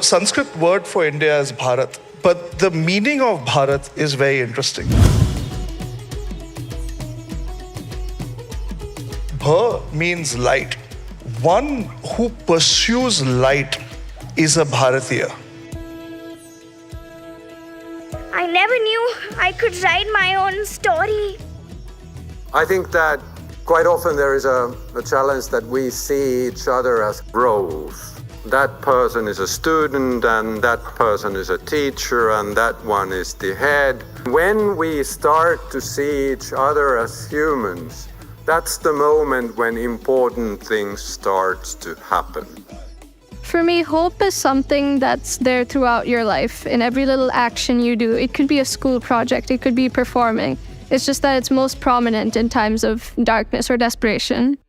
Sanskrit word for India is Bharat, but the meaning of Bharat is very interesting. Bha means light. One who pursues light is a Bharatiya. I never knew I could write my own story. I think that quite often there is a challenge that we see each other as roles. That person is a student and that person is a teacher and that one is the head. When we start to see each other as humans, that's the moment when important things start to happen. For me, hope is something that's there throughout your life, in every little action you do. It could be a school project, it could be performing. It's just that it's most prominent in times of darkness or desperation.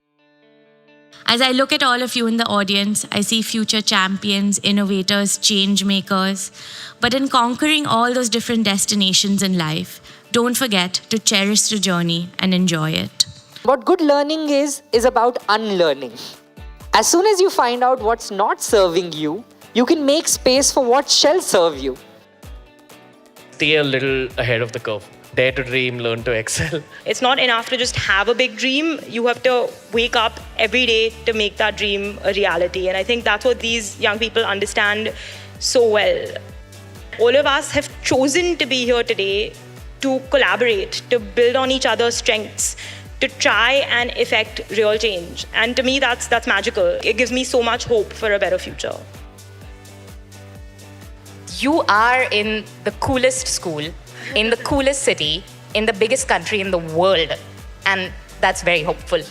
As I look at all of you in the audience, I see future champions, innovators, change makers. But in conquering all those different destinations in life, don't forget to cherish the journey and enjoy it. What good learning is about unlearning. As soon as you find out what's not serving you, you can make space for what shall serve you. Stay a little ahead of the curve. Dare to dream, learn to excel. It's not enough to just have a big dream. You have to wake up every day to make that dream a reality. And I think that's what these young people understand so well. All of us have chosen to be here today to collaborate, to build on each other's strengths, to try and effect real change. And to me, that's magical. It gives me so much hope for a better future. You are in the coolest school, in the coolest city, in the biggest country in the world. And that's very hopeful.